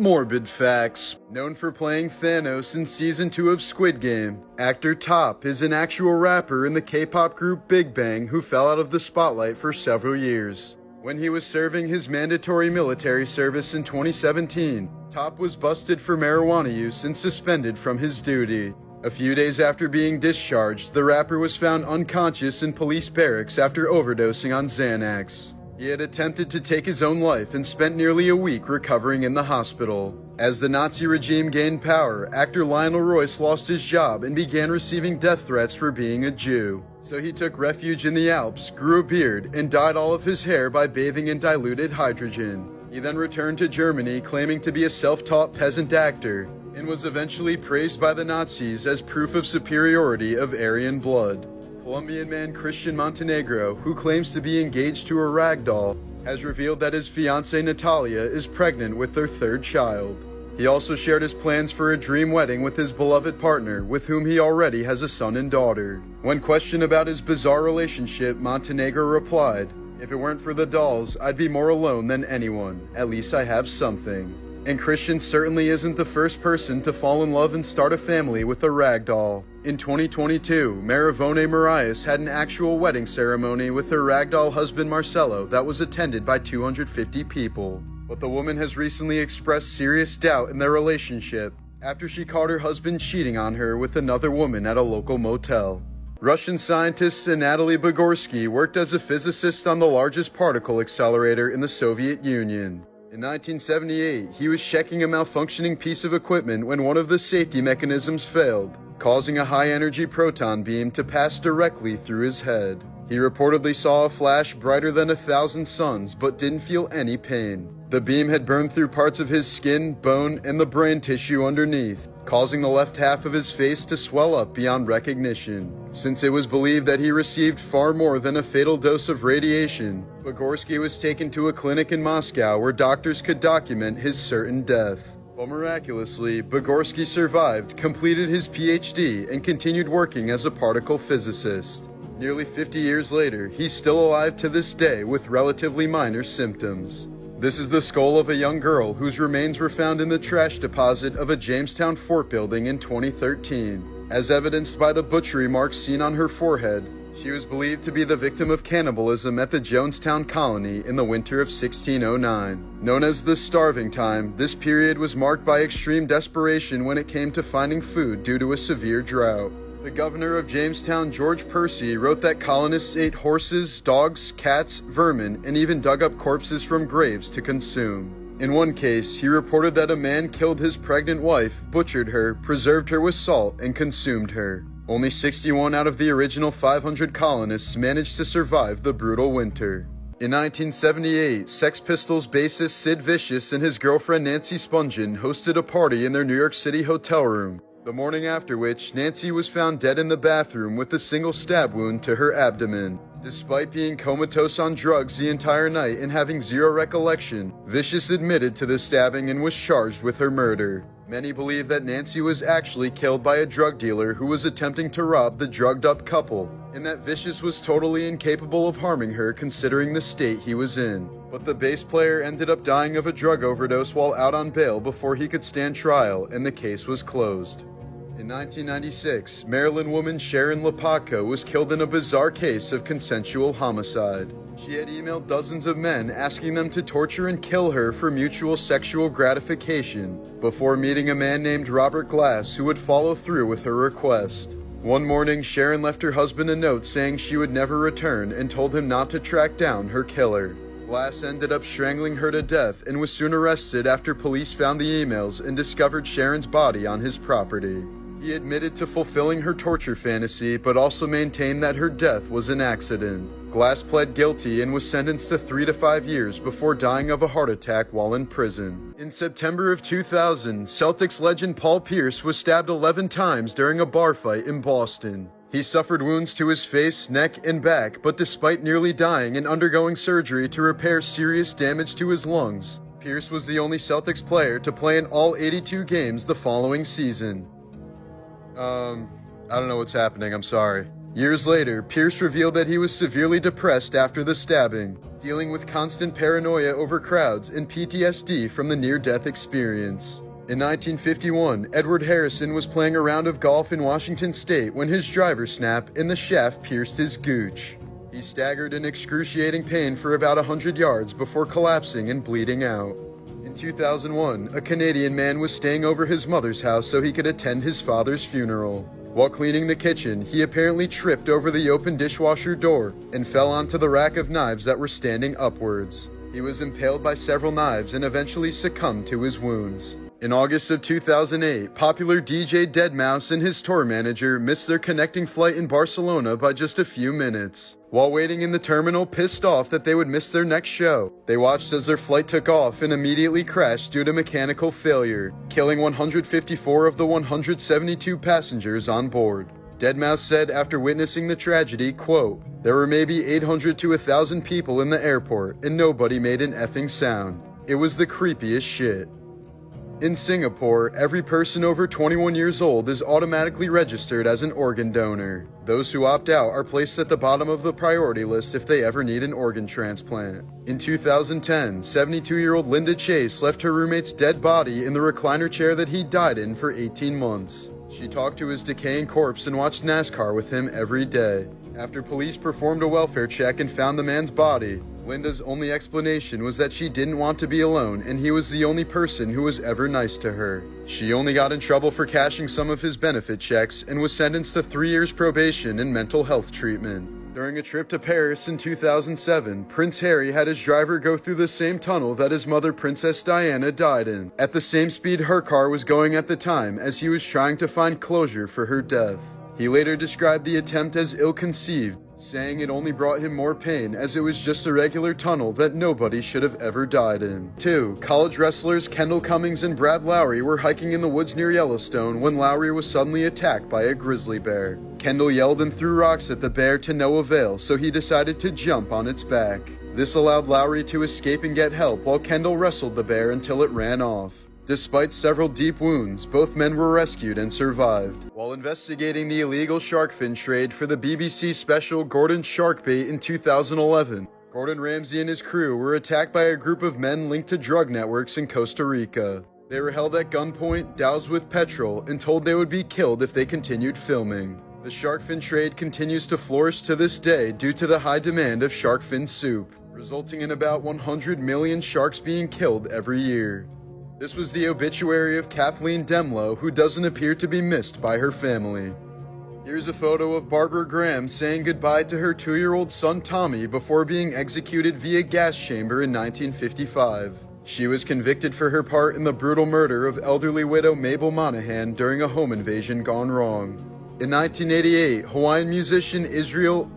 Morbid Facts. Known for playing Thanos in Season 2 of Squid Game, actor Top is an actual rapper in the K-pop group Big Bang who fell out of the spotlight for several years. When he was serving his mandatory military service in 2017, Top was busted for marijuana use and suspended from his duty. A few days after being discharged, the rapper was found unconscious in police barracks after overdosing on Xanax. He had attempted to take his own life and spent nearly a week recovering in the hospital. As the Nazi regime gained power, actor Lionel Royce lost his job and began receiving death threats for being a Jew. So he took refuge in the Alps, grew a beard, and dyed all of his hair by bathing in diluted hydrogen. He then returned to Germany claiming to be a self-taught peasant actor, and was eventually praised by the Nazis as proof of superiority of Aryan blood. Colombian man Christian Montenegro, who claims to be engaged to a ragdoll, has revealed that his fiancée Natalia is pregnant with their third child. He also shared his plans for a dream wedding with his beloved partner, with whom he already has a son and daughter. When questioned about his bizarre relationship, Montenegro replied, "If it weren't for the dolls, I'd be more alone than anyone. At least I have something." And Christian certainly isn't the first person to fall in love and start a family with a ragdoll. In 2022, Maravone Marias had an actual wedding ceremony with her ragdoll husband Marcelo that was attended by 250 people. But the woman has recently expressed serious doubt in their relationship after she caught her husband cheating on her with another woman at a local motel. Russian scientist Anatoly Bugorsky worked as a physicist on the largest particle accelerator in the Soviet Union. In 1978, he was checking a malfunctioning piece of equipment when one of the safety mechanisms failed, causing a high-energy proton beam to pass directly through his head. He reportedly saw a flash brighter than 1,000 suns, but didn't feel any pain. The beam had burned through parts of his skin, bone, and the brain tissue underneath, causing the left half of his face to swell up beyond recognition. Since it was believed that he received far more than a fatal dose of radiation, Bugorsky was taken to a clinic in Moscow where doctors could document his certain death. But miraculously, Bugorsky survived, completed his PhD, and continued working as a particle physicist. Nearly 50 years later, he's still alive to this day with relatively minor symptoms. This is the skull of a young girl whose remains were found in the trash deposit of a Jamestown fort building in 2013. As evidenced by the butchery marks seen on her forehead, she was believed to be the victim of cannibalism at the Jonestown colony in the winter of 1609. Known as the Starving Time, this period was marked by extreme desperation when it came to finding food due to a severe drought. The governor of Jamestown, George Percy, wrote that colonists ate horses, dogs, cats, vermin, and even dug up corpses from graves to consume. In one case, he reported that a man killed his pregnant wife, butchered her, preserved her with salt, and consumed her. Only 61 out of the original 500 colonists managed to survive the brutal winter. In 1978, Sex Pistols bassist Sid Vicious and his girlfriend Nancy Spungen hosted a party in their New York City hotel room, the morning after which Nancy was found dead in the bathroom with a single stab wound to her abdomen. Despite being comatose on drugs the entire night and having zero recollection, Vicious admitted to the stabbing and was charged with her murder. Many believe that Nancy was actually killed by a drug dealer who was attempting to rob the drugged-up couple, and that Vicious was totally incapable of harming her considering the state he was in. But the bass player ended up dying of a drug overdose while out on bail before he could stand trial, and the case was closed. In 1996, Maryland woman Sharon Lopatko was killed in a bizarre case of consensual homicide. She had emailed dozens of men asking them to torture and kill her for mutual sexual gratification, before meeting a man named Robert Glass who would follow through with her request. One morning, Sharon left her husband a note saying she would never return and told him not to track down her killer. Glass ended up strangling her to death and was soon arrested after police found the emails and discovered Sharon's body on his property. He admitted to fulfilling her torture fantasy, but also maintained that her death was an accident. Glass pled guilty and was sentenced to 3 to 5 years before dying of a heart attack while in prison. In September of 2000, Celtics legend Paul Pierce was stabbed 11 times during a bar fight in Boston. He suffered wounds to his face, neck, and back, but despite nearly dying and undergoing surgery to repair serious damage to his lungs, Pierce was the only Celtics player to play in all 82 games the following season. I don't know what's happening, I'm sorry. Years later, Pierce revealed that he was severely depressed after the stabbing. dealing with constant paranoia over crowds and PTSD from the near-death experience. In 1951, Edward Harrison was playing a round of golf in Washington State when his driver snapped and the shaft pierced his gooch. He staggered in excruciating pain for about 100 yards before collapsing and bleeding out. In 2001, a Canadian man was staying over his mother's house so he could attend his father's funeral. While cleaning the kitchen, he apparently tripped over the open dishwasher door and fell onto the rack of knives that were standing upwards. He was impaled by several knives and eventually succumbed to his wounds. In August of 2008, popular DJ deadmau5 and his tour manager missed their connecting flight in Barcelona by just a few minutes. While waiting in the terminal, pissed off that they would miss their next show, they watched as their flight took off and immediately crashed due to mechanical failure, killing 154 of the 172 passengers on board. deadmau5 said after witnessing the tragedy, quote, "There were maybe 800 to 1,000 people in the airport and nobody made an effing sound. It was the creepiest shit." In Singapore, every person over 21 years old is automatically registered as an organ donor. Those who opt out are placed at the bottom of the priority list if they ever need an organ transplant. In 2010, 72-year-old Linda Chase left her roommate's dead body in the recliner chair that he died in for 18 months. She talked to his decaying corpse and watched NASCAR with him every day. After police performed a welfare check and found the man's body, Linda's only explanation was that she didn't want to be alone and he was the only person who was ever nice to her. She only got in trouble for cashing some of his benefit checks and was sentenced to 3 years probation and mental health treatment. During a trip to Paris in 2007, Prince Harry had his driver go through the same tunnel that his mother Princess Diana died in, at the same speed her car was going at the time as he was trying to find closure for her death. He later described the attempt as ill-conceived, saying it only brought him more pain as it was just a regular tunnel that nobody should have ever died in. 2. College wrestlers Kendall Cummings and Brad Lowry were hiking in the woods near Yellowstone when Lowry was suddenly attacked by a grizzly bear. Kendall yelled and threw rocks at the bear to no avail, so he decided to jump on its back. This allowed Lowry to escape and get help while Kendall wrestled the bear until it ran off. Despite several deep wounds, both men were rescued and survived. While investigating the illegal shark fin trade for the BBC special Gordon's Shark Bait in 2011, Gordon Ramsay and his crew were attacked by a group of men linked to drug networks in Costa Rica. They were held at gunpoint, doused with petrol, and told they would be killed if they continued filming. The shark fin trade continues to flourish to this day due to the high demand of shark fin soup, resulting in about 100 million sharks being killed every year. This was the obituary of Kathleen Demlow, who doesn't appear to be missed by her family. Here's a photo of Barbara Graham saying goodbye to her 2-year-old son Tommy before being executed via gas chamber in 1955. She was convicted for her part in the brutal murder of elderly widow Mabel Monahan during a home invasion gone wrong. In 1988, Hawaiian musician Israel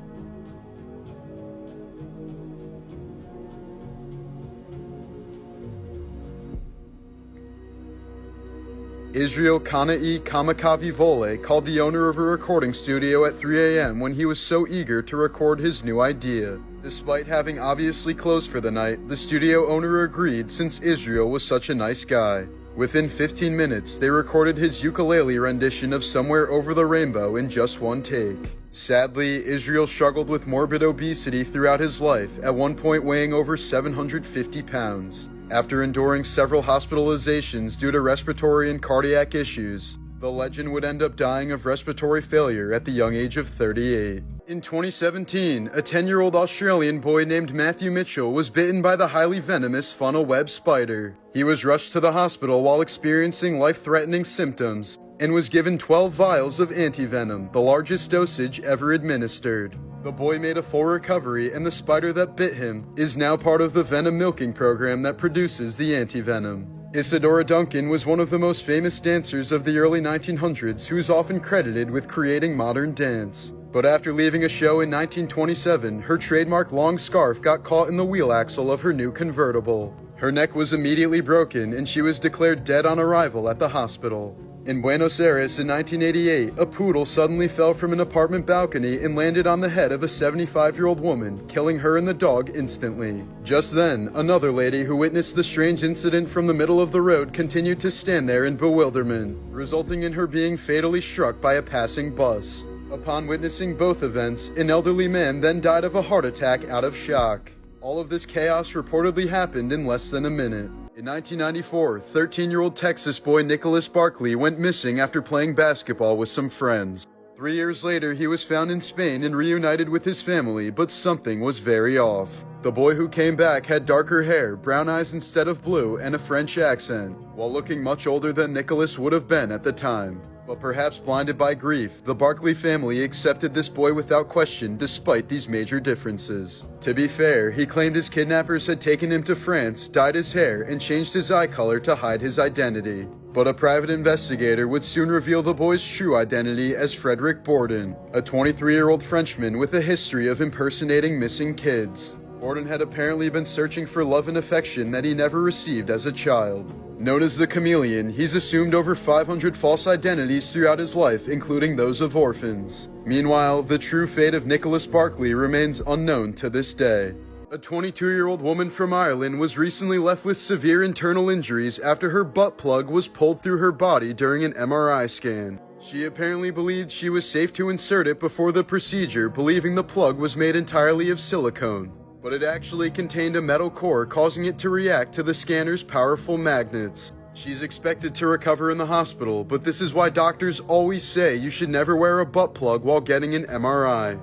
Kana'i Kamakawi Vole called the owner of a recording studio at 3 a.m. when he was so eager to record his new idea. Despite having obviously closed for the night, the studio owner agreed since Israel was such a nice guy. Within 15 minutes, they recorded his ukulele rendition of Somewhere Over the Rainbow in just one take. Sadly, Israel struggled with morbid obesity throughout his life, at one point weighing over 750 pounds. After enduring several hospitalizations due to respiratory and cardiac issues, the legend would end up dying of respiratory failure at the young age of 38. In 2017, a 10-year-old Australian boy named Matthew Mitchell was bitten by the highly venomous funnel web spider. He was rushed to the hospital while experiencing life-threatening symptoms and was given 12 vials of antivenom, the largest dosage ever administered. The boy made a full recovery, and the spider that bit him is now part of the venom milking program that produces the antivenom. Isadora Duncan was one of the most famous dancers of the early 1900s who is often credited with creating modern dance. But after leaving a show in 1927, her trademark long scarf got caught in the wheel axle of her new convertible. Her neck was immediately broken, and she was declared dead on arrival at the hospital. In Buenos Aires in 1988, a poodle suddenly fell from an apartment balcony and landed on the head of a 75-year-old woman, killing her and the dog instantly. Just then, another lady who witnessed the strange incident from the middle of the road continued to stand there in bewilderment, resulting in her being fatally struck by a passing bus. Upon witnessing both events, an elderly man then died of a heart attack out of shock. All of this chaos reportedly happened in less than a minute. In 1994, 13-year-old Texas boy Nicholas Barkley went missing after playing basketball with some friends. 3 years later, he was found in Spain and reunited with his family, but something was very off. The boy who came back had darker hair, brown eyes instead of blue, and a French accent, while looking much older than Nicholas would have been at the time. But perhaps blinded by grief, the Barkley family accepted this boy without question despite these major differences. To be fair, he claimed his kidnappers had taken him to France, dyed his hair, and changed his eye color to hide his identity. But a private investigator would soon reveal the boy's true identity as Frederick Bourdon, a 23-year-old Frenchman with a history of impersonating missing kids. Bourdon had apparently been searching for love and affection that he never received as a child. Known as the chameleon, he's assumed over 500 false identities throughout his life, including those of orphans. Meanwhile, the true fate of Nicholas Barkley remains unknown to this day. A 22-year-old woman from Ireland was recently left with severe internal injuries after her butt plug was pulled through her body during an MRI scan. She apparently believed she was safe to insert it before the procedure, believing the plug was made entirely of silicone. But it actually contained a metal core, causing it to react to the scanner's powerful magnets. She's expected to recover in the hospital, but this is why doctors always say you should never wear a butt plug while getting an MRI.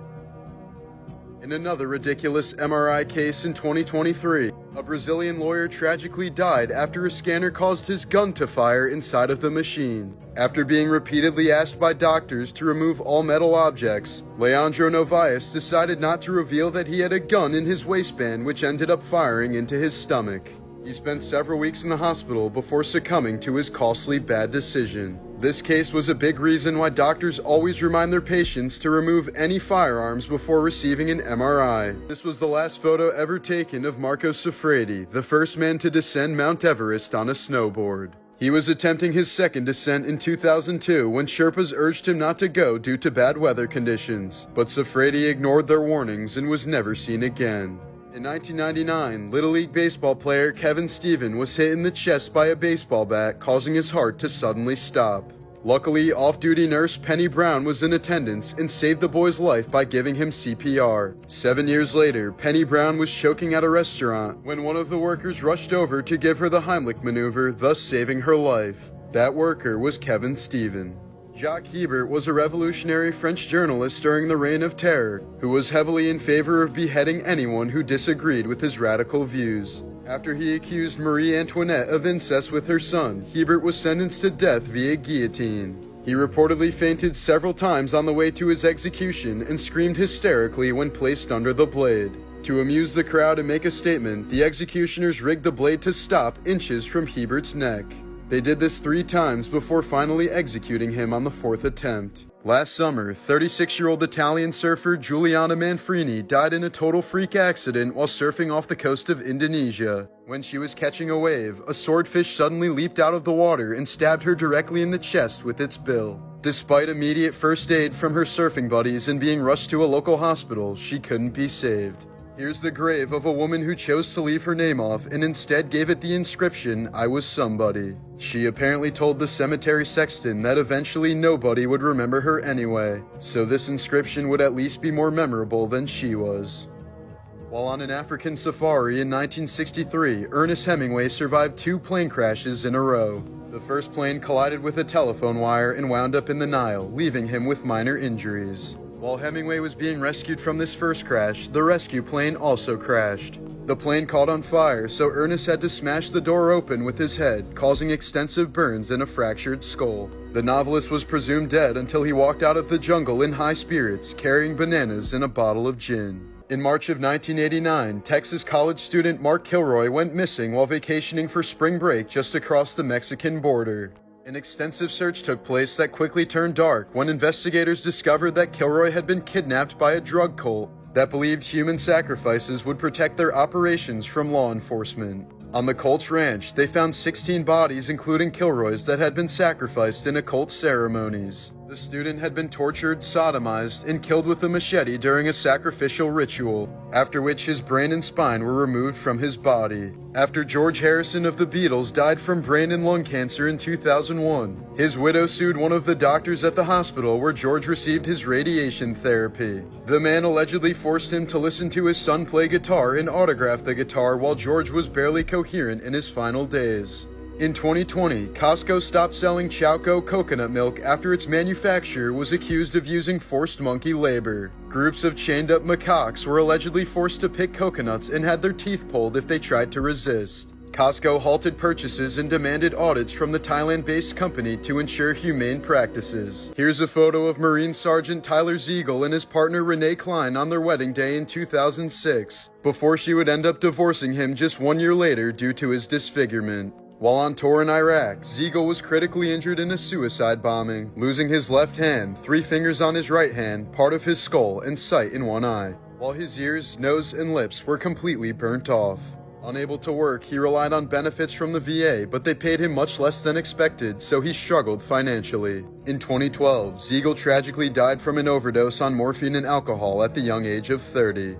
In another ridiculous MRI case in 2023, a Brazilian lawyer tragically died after a scanner caused his gun to fire inside of the machine. After being repeatedly asked by doctors to remove all metal objects, Leandro Novaes decided not to reveal that he had a gun in his waistband, which ended up firing into his stomach. He spent several weeks in the hospital before succumbing to his costly bad decision. This case was a big reason why doctors always remind their patients to remove any firearms before receiving an MRI. This was the last photo ever taken of Marco Siffredi, the first man to descend Mount Everest on a snowboard. He was attempting his second descent in 2002 when Sherpas urged him not to go due to bad weather conditions, but Siffredi ignored their warnings and was never seen again. In 1999, Little League baseball player Kevin Stephen was hit in the chest by a baseball bat, causing his heart to suddenly stop. Luckily, off-duty nurse Penny Brown was in attendance and saved the boy's life by giving him CPR. 7 years later, Penny Brown was choking at a restaurant when one of the workers rushed over to give her the Heimlich maneuver, thus saving her life. That worker was Kevin Stephen. Jacques Hebert was a revolutionary French journalist during the Reign of Terror, who was heavily in favor of beheading anyone who disagreed with his radical views. After he accused Marie Antoinette of incest with her son, Hebert was sentenced to death via guillotine. He reportedly fainted several times on the way to his execution and screamed hysterically when placed under the blade. To amuse the crowd and make a statement, the executioners rigged the blade to stop inches from Hebert's neck. They did this 3 times before finally executing him on the 4th attempt. Last summer, 36-year-old Italian surfer Giuliana Manfrini died in a total freak accident while surfing off the coast of Indonesia. When she was catching a wave, a swordfish suddenly leaped out of the water and stabbed her directly in the chest with its bill. Despite immediate first aid from her surfing buddies and being rushed to a local hospital, she couldn't be saved. Here's the grave of a woman who chose to leave her name off and instead gave it the inscription, "I was somebody." She apparently told the cemetery sexton that eventually nobody would remember her anyway, so this inscription would at least be more memorable than she was. While on an African safari in 1963, Ernest Hemingway survived 2 plane crashes in a row. The first plane collided with a telephone wire and wound up in the Nile, leaving him with minor injuries. While Hemingway was being rescued from this first crash, the rescue plane also crashed. The plane caught on fire, so Ernest had to smash the door open with his head, causing extensive burns and a fractured skull. The novelist was presumed dead until he walked out of the jungle in high spirits, carrying bananas and a bottle of gin. In March of 1989, Texas college student Mark Kilroy went missing while vacationing for spring break just across the Mexican border. An extensive search took place that quickly turned dark when investigators discovered that Kilroy had been kidnapped by a drug cult that believed human sacrifices would protect their operations from law enforcement. On the cult's ranch, they found 16 bodies, including Kilroy's, that had been sacrificed in occult ceremonies. The student had been tortured, sodomized, and killed with a machete during a sacrificial ritual, after which his brain and spine were removed from his body. After George Harrison of the Beatles died from brain and lung cancer in 2001, his widow sued one of the doctors at the hospital where George received his radiation therapy. The man allegedly forced him to listen to his son play guitar and autograph the guitar while George was barely coherent in his final days. In 2020, Costco stopped selling Chowco coconut milk after its manufacturer was accused of using forced monkey labor. Groups of chained-up macaques were allegedly forced to pick coconuts and had their teeth pulled if they tried to resist. Costco halted purchases and demanded audits from the Thailand-based company to ensure humane practices. Here's a photo of Marine Sergeant Tyler Ziegel and his partner Renee Klein on their wedding day in 2006, before she would end up divorcing him just 1 year later due to his disfigurement. While on tour in Iraq, Ziegel was critically injured in a suicide bombing, losing his left hand, 3 fingers on his right hand, part of his skull, and sight in one eye, while his ears, nose, and lips were completely burnt off. Unable to work, he relied on benefits from the VA, but they paid him much less than expected, so he struggled financially. In 2012, Ziegel tragically died from an overdose on morphine and alcohol at the young age of 30.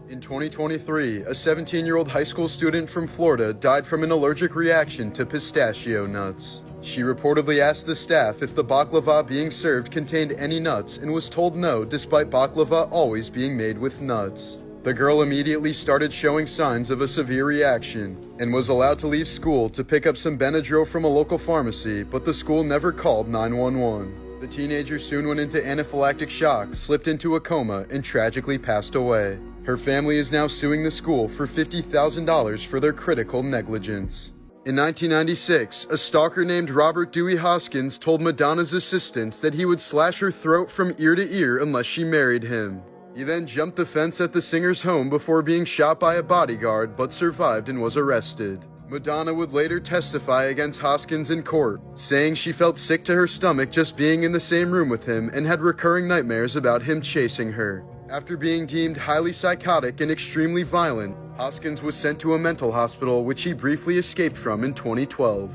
In 2023, a 17-year-old high school student from Florida died from an allergic reaction to pistachio nuts. She reportedly asked the staff if the baklava being served contained any nuts and was told no, despite baklava always being made with nuts. The girl immediately started showing signs of a severe reaction and was allowed to leave school to pick up some Benadryl from a local pharmacy, but the school never called 911. The teenager soon went into anaphylactic shock, slipped into a coma, and tragically passed away. Her family is now suing the school for $50,000 for their critical negligence. In 1996, a stalker named Robert Dewey Hoskins told Madonna's assistants that he would slash her throat from ear to ear unless she married him. He then jumped the fence at the singer's home before being shot by a bodyguard, but survived and was arrested. Madonna would later testify against Hoskins in court, saying she felt sick to her stomach just being in the same room with him and had recurring nightmares about him chasing her. After being deemed highly psychotic and extremely violent, Hoskins was sent to a mental hospital which he briefly escaped from in 2012.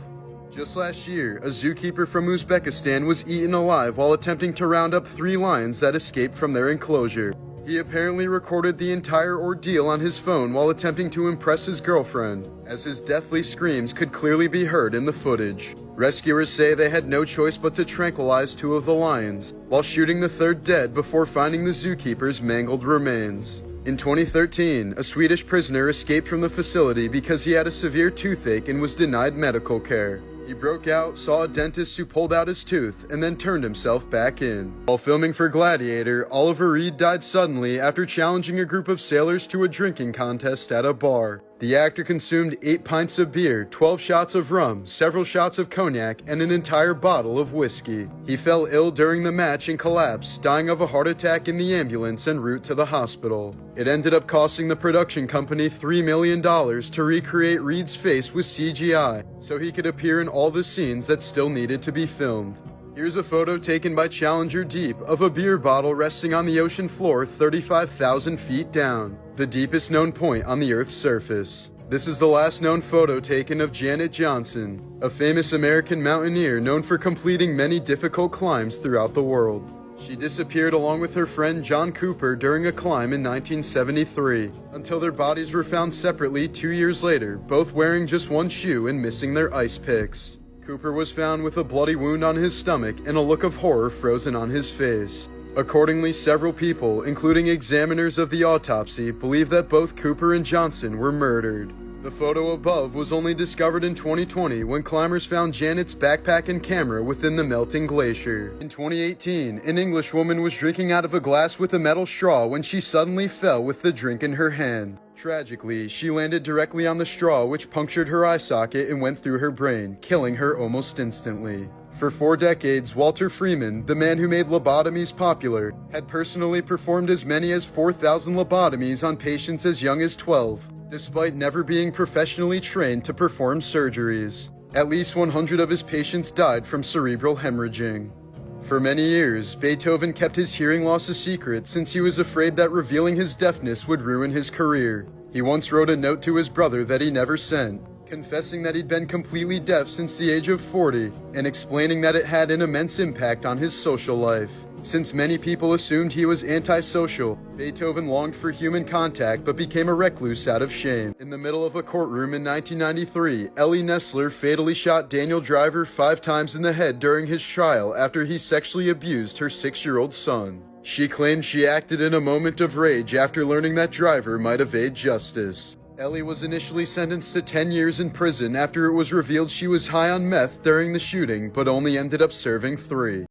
Just last year, a zookeeper from Uzbekistan was eaten alive while attempting to round up 3 lions that escaped from their enclosure. He apparently recorded the entire ordeal on his phone while attempting to impress his girlfriend, as his deathly screams could clearly be heard in the footage. Rescuers say they had no choice but to tranquilize 2 of the lions, while shooting the 3rd dead before finding the zookeeper's mangled remains. In 2013, a Swedish prisoner escaped from the facility because he had a severe toothache and was denied medical care. He broke out, saw a dentist who pulled out his tooth, and then turned himself back in. While filming for Gladiator, Oliver Reed died suddenly after challenging a group of sailors to a drinking contest at a bar. The actor consumed 8 pints of beer, 12 shots of rum, several shots of cognac, and an entire bottle of whiskey. He fell ill during the match and collapsed, dying of a heart attack in the ambulance en route to the hospital. It ended up costing the production company $3 million to recreate Reed's face with CGI, so he could appear in all the scenes that still needed to be filmed. Here's a photo taken by Challenger Deep of a beer bottle resting on the ocean floor 35,000 feet down, the deepest known point on the Earth's surface. This is the last known photo taken of Janet Johnson, a famous American mountaineer known for completing many difficult climbs throughout the world. She disappeared along with her friend John Cooper during a climb in 1973, until their bodies were found separately 2 years later, both wearing just one shoe and missing their ice picks. Cooper was found with a bloody wound on his stomach and a look of horror frozen on his face. Accordingly, several people, including examiners of the autopsy, believe that both Cooper and Johnson were murdered. The photo above was only discovered in 2020 when climbers found Janet's backpack and camera within the melting glacier. In 2018, an Englishwoman was drinking out of a glass with a metal straw when she suddenly fell with the drink in her hand. Tragically, she landed directly on the straw, which punctured her eye socket and went through her brain, killing her almost instantly. For 4 decades, Walter Freeman, the man who made lobotomies popular, had personally performed as many as 4,000 lobotomies on patients as young as 12, despite never being professionally trained to perform surgeries. At least 100 of his patients died from cerebral hemorrhaging. For many years, Beethoven kept his hearing loss a secret since he was afraid that revealing his deafness would ruin his career. He once wrote a note to his brother that he never sent. confessing that he'd been completely deaf since the age of 40, and explaining that it had an immense impact on his social life. Since many people assumed he was antisocial, Beethoven longed for human contact but became a recluse out of shame. In the middle of a courtroom in 1993, Ellie Nessler fatally shot Daniel Driver 5 times in the head during his trial after he sexually abused her 6-year-old son. She claimed she acted in a moment of rage after learning that Driver might evade justice. Ellie was initially sentenced to 10 years in prison after it was revealed she was high on meth during the shooting, but only ended up serving 3.